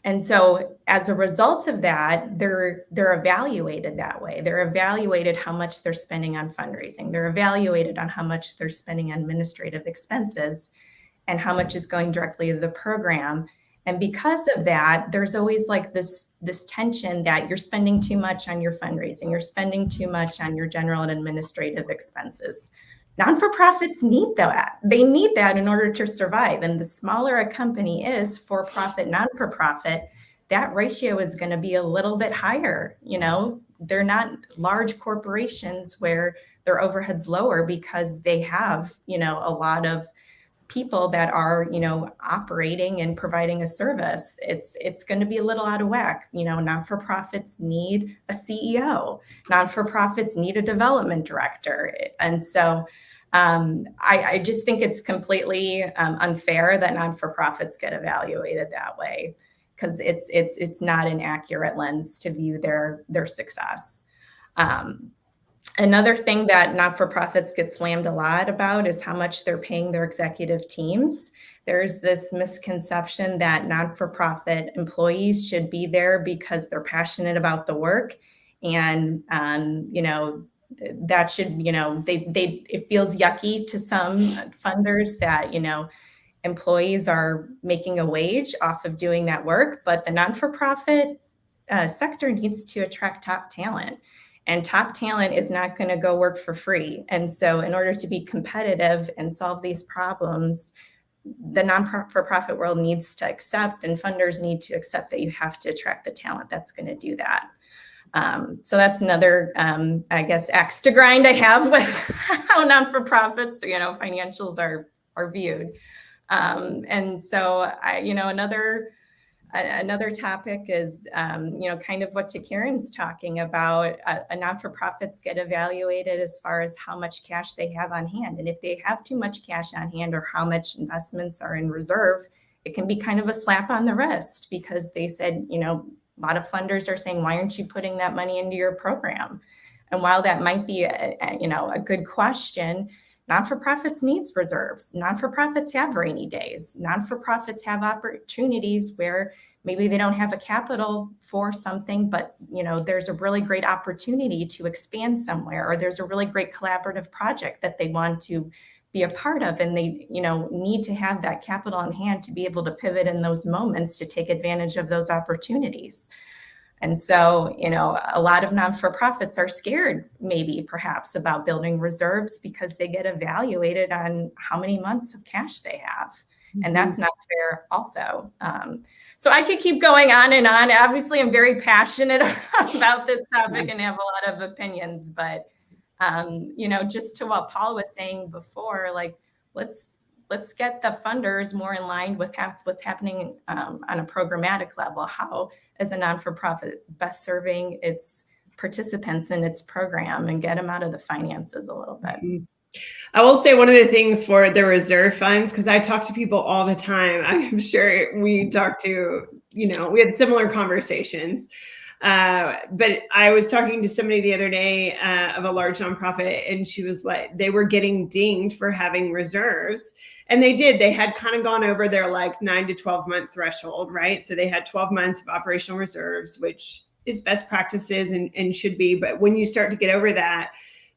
And so as a result of that, they're evaluated that way. They're evaluated how much they're spending on fundraising. They're evaluated on how much they're spending on administrative expenses and how much is going directly to the program. And because of that, there's always like this tension that you're spending too much on your fundraising, you're spending too much on your general and administrative expenses. Non-for-profits need that. They need that in order to survive. And the smaller a company is, for-profit, non-for-profit, that ratio is going to be a little bit higher. They're not large corporations where their overhead's lower because they have, a lot of people that are, operating and providing a service. It's going to be a little out of whack. Non-for-profits need a CEO. Non-for-profits need a development director. And so I just think it's completely unfair that non-for-profits get evaluated that way, because it's not an accurate lens to view their success. Another thing that not-for-profits get slammed a lot about is how much they're paying their executive teams. There's this misconception that not-for-profit employees should be there because they're passionate about the work. And, that should, it feels yucky to some funders that, employees are making a wage off of doing that work, but the non-for-profit sector needs to attract top talent. and top talent is not going to go work for free. And so in order to be competitive and solve these problems, the non-for-profit world needs to accept, and funders need to accept, that you have to attract the talent that's going to do that. So that's another, I guess, axe to grind I have with how non-for-profits, financials are viewed. And so another topic is, kind of what Karen's talking about. Non-for-profits get evaluated as far as how much cash they have on hand. And if they have too much cash on hand, or how much investments are in reserve, it can be kind of a slap on the wrist, because they said, a lot of funders are saying, why aren't you putting that money into your program? And while that might be a good question, non-for-profits needs reserves. Non-for-profits have rainy days. Non-for-profits have opportunities where maybe they don't have a capital for something, but there's a really great opportunity to expand somewhere, or there's a really great collaborative project that they want to be a part of, and they need to have that capital on hand to be able to pivot in those moments to take advantage of those opportunities. And so, a lot of non-for-profits are scared, maybe perhaps, about building reserves, because they get evaluated on how many months of cash they have. Mm-hmm. And that's not fair also. So I could keep going on and on. Obviously, I'm very passionate about this topic and have a lot of opinions, but just to what Paul was saying before, let's get the funders more in line with what's happening on a programmatic level. How is a non-for-profit best serving its participants in its program, and get them out of the finances a little bit? I will say one of the things for the reserve funds, because I talk to people all the time. I'm sure we talked to, we had similar conversations. But I was talking to somebody the other day of a large nonprofit, and she was like, they were getting dinged for having reserves. And they had kind of gone over their 9 to 12 month threshold, right? So they had 12 months of operational reserves, which is best practices and should be. But when you start to get over that,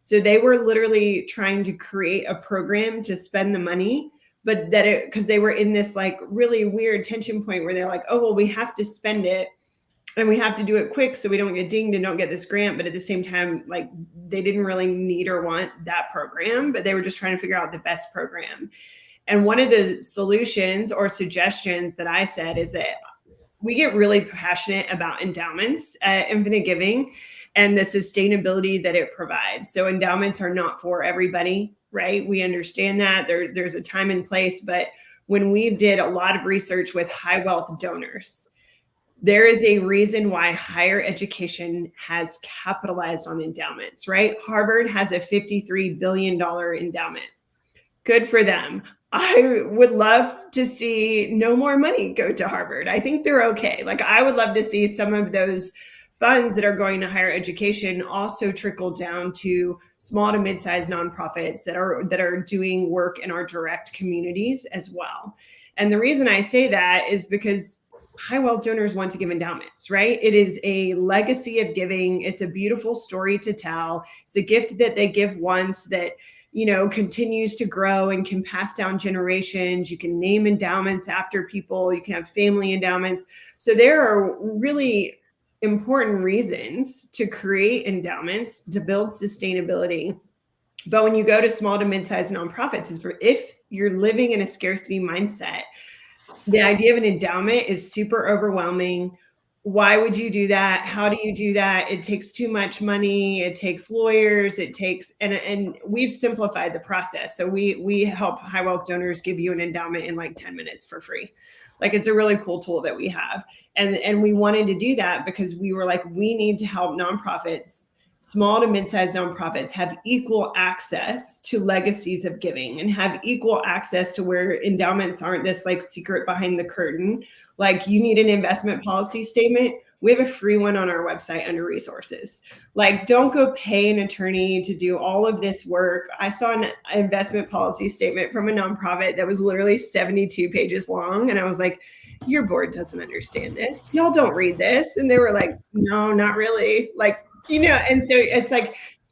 so they were literally trying to create a program to spend the money, but because they were in this really weird tension point where they're like, oh, well, we have to spend it, and we have to do it quick so we don't get dinged and don't get this grant. But at the same time, they didn't really need or want that program, but they were just trying to figure out the best program. And one of the solutions or suggestions that I said is that we get really passionate about endowments at Infinite Giving and the sustainability that it provides. So endowments are not for everybody, right? We understand that there's a time and place, but when we did a lot of research with high wealth donors, there is a reason why higher education has capitalized on endowments, right? Harvard has a $53 billion endowment. Good for them. I would love to see no more money go to Harvard. I think they're okay. I would love to see some of those funds that are going to higher education also trickle down to small to mid-sized nonprofits that are doing work in our direct communities as well. And the reason I say that is because high wealth donors want to give endowments, right? It is a legacy of giving. It's a beautiful story to tell. It's a gift that they give once that, continues to grow and can pass down generations. You can name endowments after people. You can have family endowments. So there are really important reasons to create endowments to build sustainability. But when you go to small to mid-sized nonprofits, if you're living in a scarcity mindset, the idea of an endowment is super overwhelming. Why would you do that? How do you do that? It takes too much money. It takes lawyers. It takes, and we've simplified the process. So we help high wealth donors give you an endowment in 10 minutes for free. It's a really cool tool that we have. And we wanted to do that because we were we need to help nonprofits, small to mid-sized nonprofits, have equal access to legacies of giving and have equal access to where endowments aren't this secret behind the curtain. You need an investment policy statement. We have a free one on our website under resources. Don't go pay an attorney to do all of this work. I saw an investment policy statement from a nonprofit that was literally 72 pages long. And I was like, your board doesn't understand this. Y'all don't read this. And they were like, no, not really. And so it's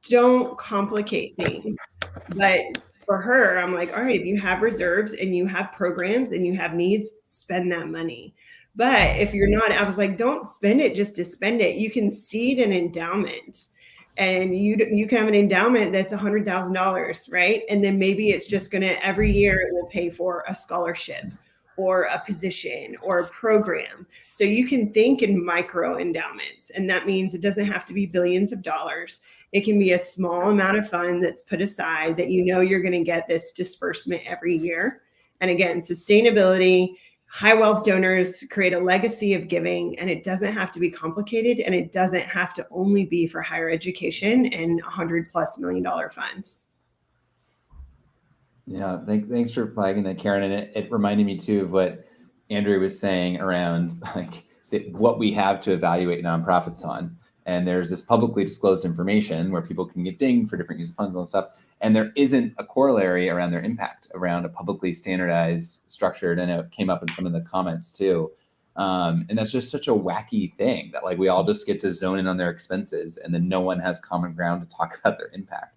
don't complicate things. But for her, I'm like, all right, if you have reserves and you have programs and you have needs, spend that money. But if you're not, I was like, don't spend it just to spend it. You can seed an endowment And you can have an endowment that's $100,000, right? And then maybe it's just going to, every year it will pay for a scholarship or a position or a program. So you can think in micro endowments. And that means it doesn't have to be billions of dollars. It can be a small amount of fund that's put aside that you know you're going to get this disbursement every year. And again, sustainability, high wealth donors create a legacy of giving, and it doesn't have to be complicated, and it doesn't have to only be for higher education and $100+ million funds. Yeah, thanks for flagging that, Karen. And it reminded me too of what Andrea was saying around like what we have to evaluate nonprofits on. And there's this publicly disclosed information where people can get dinged for different use of funds and all that stuff. And there isn't a corollary around their impact, around a publicly standardized, structured, and it came up in some of the comments too. And that's just such a wacky thing that like we all just get to zone in on their expenses and then no one has common ground to talk about their impact.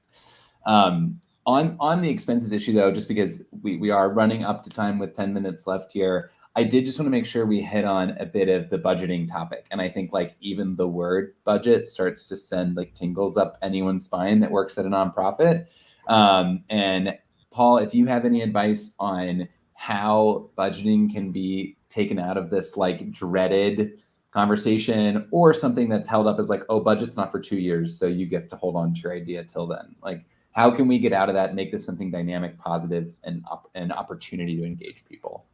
On the expenses issue though, just because we are running up to time with 10 minutes left here, I did just want to make sure we hit on a bit of the budgeting topic. And I think like even the word budget starts to send like tingles up anyone's spine that works at a nonprofit. And Paul, if you have any advice on how budgeting can be taken out of this like dreaded conversation or something that's held up as like, oh, budget's not for 2 years, so you get to hold on to your idea till then. Like, how can we get out of that and make this something dynamic, positive, and an opportunity to engage people?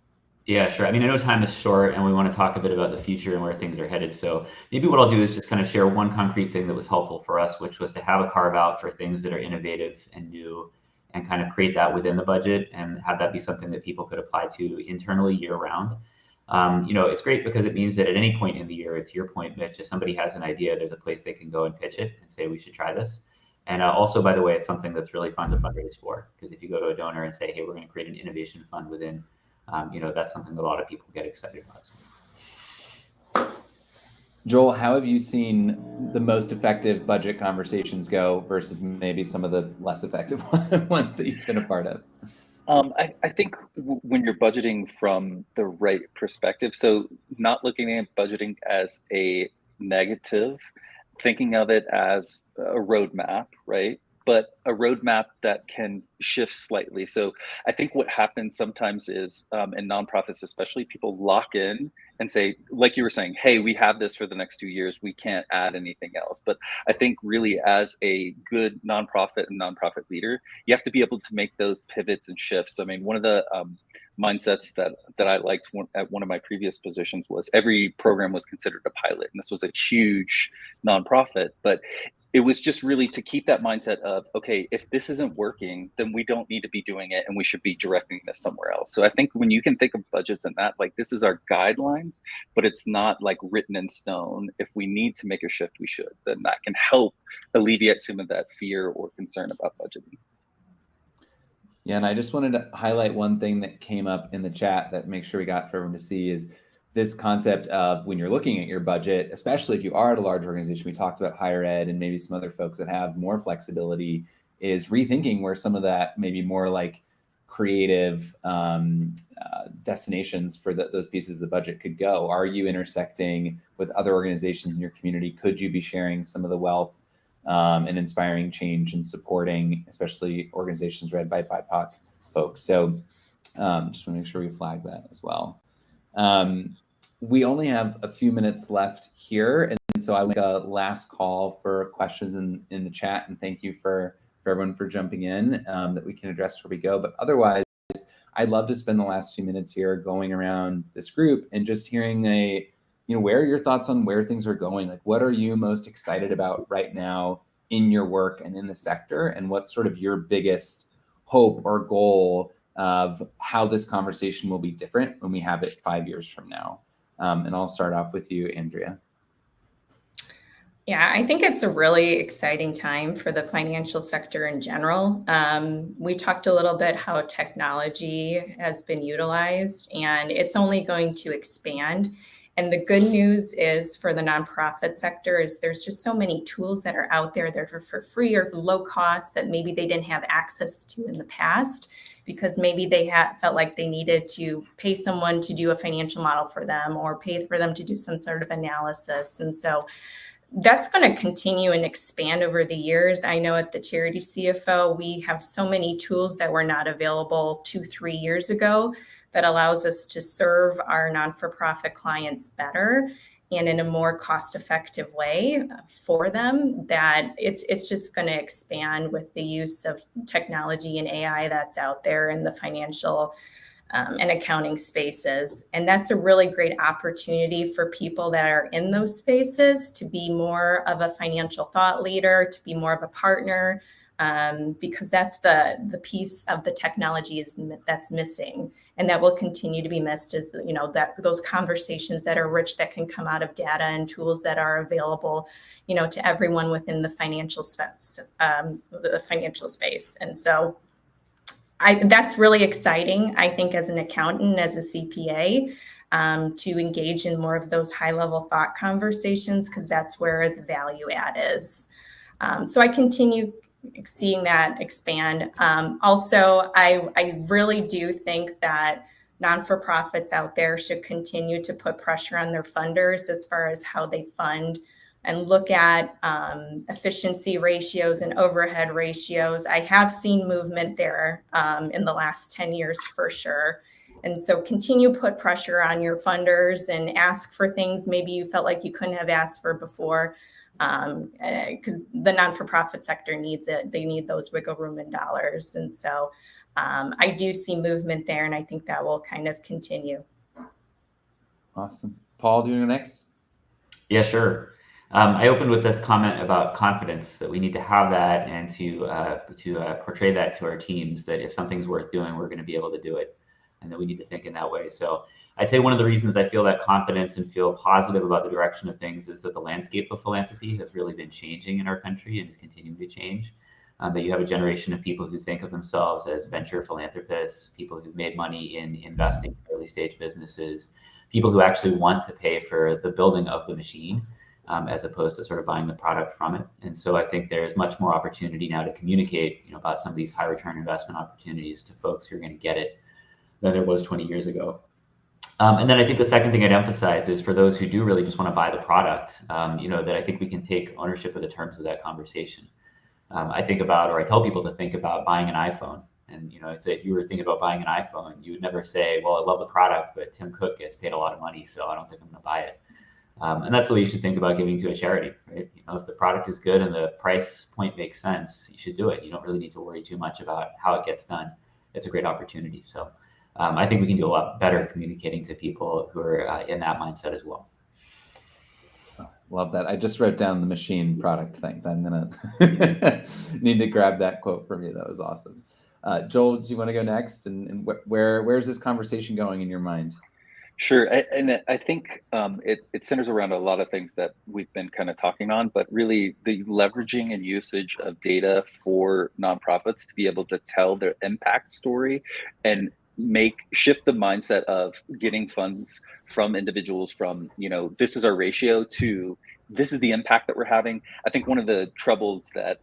Yeah, sure. I mean, I know time is short and we want to talk a bit about the future and where things are headed. So maybe what I'll do is just kind of share one concrete thing that was helpful for us, which was to have a carve out for things that are innovative and new and kind of create that within the budget and have that be something that people could apply to internally year round. It's great because it means that at any point in the year, to your point, Mitch, if somebody has an idea, there's a place they can go and pitch it and say, we should try this. And also, by the way, it's something that's really fun to fundraise for, because if you go to a donor and say, hey, we're going to create an innovation fund within, that's something that a lot of people get excited about. Joel, how have you seen the most effective budget conversations go versus maybe some of the less effective ones that you've been a part of? I think when you're budgeting from the right perspective, so not looking at budgeting as a negative, thinking of it as a roadmap, right? But a roadmap that can shift slightly. So I think what happens sometimes is in nonprofits, especially, people lock in and say, like you were saying, hey, we have this for the next 2 years, we can't add anything else. But I think really as a good nonprofit and nonprofit leader, you have to be able to make those pivots and shifts. I mean, one of the mindsets that I liked at one of my previous positions was every program was considered a pilot. And this was a huge nonprofit, but it was just really to keep that mindset of, okay, if this isn't working, then we don't need to be doing it and we should be directing this somewhere else. So I think when you can think of budgets and that, like, this is our guidelines, but it's not like written in stone. If we need to make a shift, we should. Then that can help alleviate some of that fear or concern about budgeting. Yeah, and I just wanted to highlight one thing that came up in the chat that make sure we got for everyone to see is this concept of when you're looking at your budget, especially if you are at a large organization, we talked about higher ed and maybe some other folks that have more flexibility, is rethinking where some of that maybe more like creative destinations for those pieces of the budget could go. Are you intersecting with other organizations in your community? Could you be sharing some of the wealth and inspiring change and supporting, especially organizations led by BIPOC folks? So just want to make sure we flag that as well. We only have a few minutes left here, and so I make a last call for questions in the chat, and thank you for everyone for jumping in that we can address before we go. But otherwise, I'd love to spend the last few minutes here going around this group and just hearing where are your thoughts on where things are going? Like, what are you most excited about right now in your work and in the sector? And what's sort of your biggest hope or goal of how this conversation will be different when we have it 5 years from now? And I'll start off with you, Andrea. Yeah, I think it's a really exciting time for the financial sector in general. We talked a little bit how technology has been utilized, and it's only going to expand. And the good news is for the nonprofit sector is there's just so many tools that are out there that are for free or for low cost that maybe they didn't have access to in the past, because maybe they felt like they needed to pay someone to do a financial model for them or pay for them to do some sort of analysis. And so That's going to continue and expand over the years. I know at the Charity CFO, we have so many tools that were not available 2-3 years ago that allows us to serve our non-for-profit clients better and in a more cost-effective way for them, that it's just going to expand with the use of technology and AI that's out there in the financial and accounting spaces. And that's a really great opportunity for people that are in those spaces to be more of a financial thought leader, to be more of a partner, because that's the piece of the technology that's missing, and that will continue to be missed, is that those conversations that are rich, that can come out of data and tools that are available, to everyone within the financial space. And so that's really exciting, I think, as an accountant, as a CPA, to engage in more of those high-level thought conversations, because that's where the value add is. So I continue seeing that expand. Also, I really do think that non-for-profits out there should continue to put pressure on their funders as far as how they fund, and look at efficiency ratios and overhead ratios. I have seen movement there in the last 10 years for sure. And so continue to put pressure on your funders and ask for things maybe you felt like you couldn't have asked for before, because the non-for-profit sector needs it. They need those wiggle room and dollars. And so I do see movement there, and I think that will kind of continue. Awesome. Paul, do you want to go next? Yeah, sure. I opened with this comment about confidence, that we need to have that, and to portray that to our teams, that if something's worth doing, we're going to be able to do it, and that we need to think in that way. So I'd say one of the reasons I feel that confidence and feel positive about the direction of things is that the landscape of philanthropy has really been changing in our country and is continuing to change. That you have a generation of people who think of themselves as venture philanthropists, people who've made money in investing in early stage businesses, people who actually want to pay for the building of the machine, as opposed to sort of buying the product from it. And so I think there's much more opportunity now to communicate about some of these high return investment opportunities to folks who are going to get it than there was 20 years ago. And then I think the second thing I'd emphasize is for those who do really just want to buy the product, that I think we can take ownership of the terms of that conversation. I think about, or I tell people to think about buying an iPhone. And, I'd say if you were thinking about buying an iPhone, you would never say, well, I love the product, but Tim Cook gets paid a lot of money, so I don't think I'm going to buy it. And that's the way you should think about giving to a charity, right? If the product is good and the price point makes sense, you should do it. You don't really need to worry too much about how it gets done. It's a great opportunity. So I think we can do a lot better communicating to people who are in that mindset as well. Love that. I just wrote down the machine product thing. I'm gonna need to grab that quote from you. That was awesome. Joel, do you want to go next? And where's this conversation going in your mind? Sure. And I think it centers around a lot of things that we've been kind of talking on, but really the leveraging and usage of data for nonprofits to be able to tell their impact story and shift the mindset of getting funds from individuals from, this is our ratio, to this is the impact that we're having. I think one of the troubles that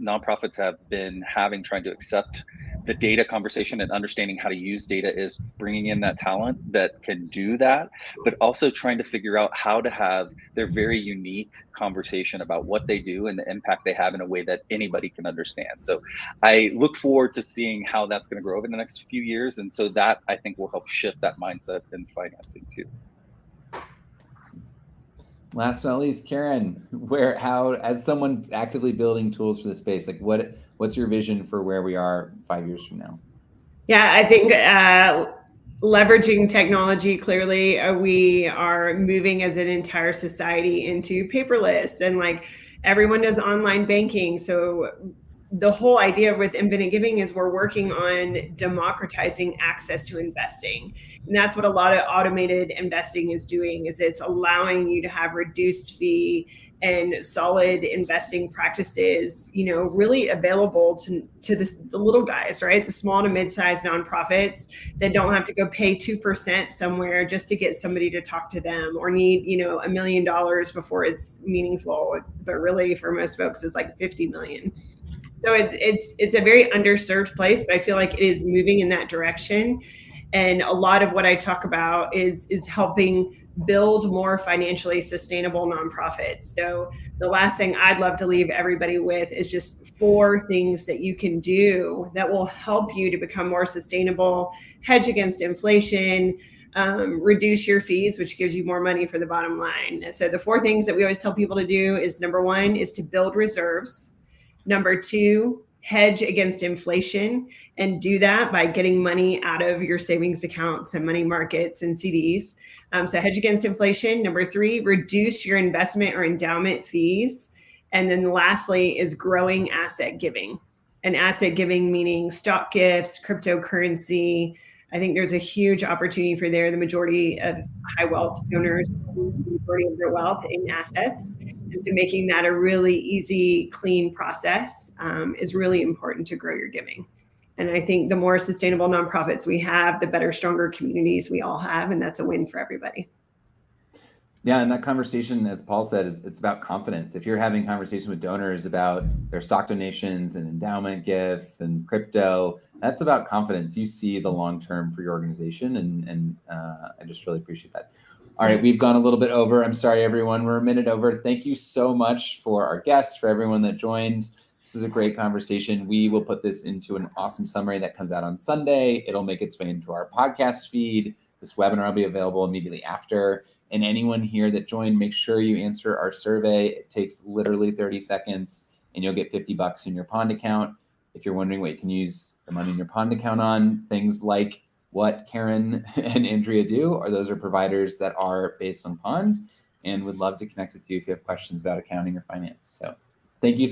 nonprofits have been having trying to accept the data conversation and understanding how to use data is bringing in that talent that can do that, but also trying to figure out how to have their very unique conversation about what they do and the impact they have in a way that anybody can understand. So I look forward to seeing how that's going to grow over the next few years. And so that, I think, will help shift that mindset in financing too. Last but not least, Karen, as someone actively building tools for the space, like what's your vision for where we are 5 years from now? Yeah, I think leveraging technology, clearly we are moving as an entire society into paperless, and like everyone does online banking. So the whole idea with Infinite Giving is we're working on democratizing access to investing. And that's what a lot of automated investing is doing, is it's allowing you to have reduced fee and solid investing practices, really available to the little guys, right? The small to mid-sized nonprofits that don't have to go pay 2% somewhere just to get somebody to talk to them, or need, $1 million before it's meaningful. But really for most folks, it's like 50 million. So it's a very underserved place, but I feel like it is moving in that direction. And a lot of what I talk about is helping build more financially sustainable nonprofits. So the last thing I'd love to leave everybody with is just 4 things that you can do that will help you to become more sustainable, hedge against inflation, reduce your fees, which gives you more money for the bottom line. So the 4 things that we always tell people to do is, number 1 is to build reserves. Number 2, hedge against inflation, and do that by getting money out of your savings accounts and money markets and CDs. So hedge against inflation. Number 3, reduce your investment or endowment fees. And then lastly is growing asset giving. And asset giving meaning stock gifts, cryptocurrency. I think there's a huge opportunity for there. The majority of high wealth donors, the majority of their wealth in assets. And so making that a really easy, clean process is really important to grow your giving. And I think the more sustainable nonprofits we have, the better, stronger communities we all have. And that's a win for everybody. Yeah, and that conversation, as Paul said, it's about confidence. If you're having conversations with donors about their stock donations and endowment gifts and crypto, that's about confidence. You see the long term for your organization, and I just really appreciate that. All right, we've gone a little bit over. I'm sorry, everyone. We're a minute over. Thank you so much for our guests, for everyone that joined. This is a great conversation. We will put this into an awesome summary that comes out on Sunday. It'll make its way into our podcast feed. This webinar will be available immediately after. And anyone here that joined, make sure you answer our survey. It takes literally 30 seconds and you'll get $50 in your Pond account. If you're wondering what you can use the money in your Pond account on, things like what Karen and Andrea do, or those are providers that are based on Pond, and would love to connect with you if you have questions about accounting or finance. So thank you so much.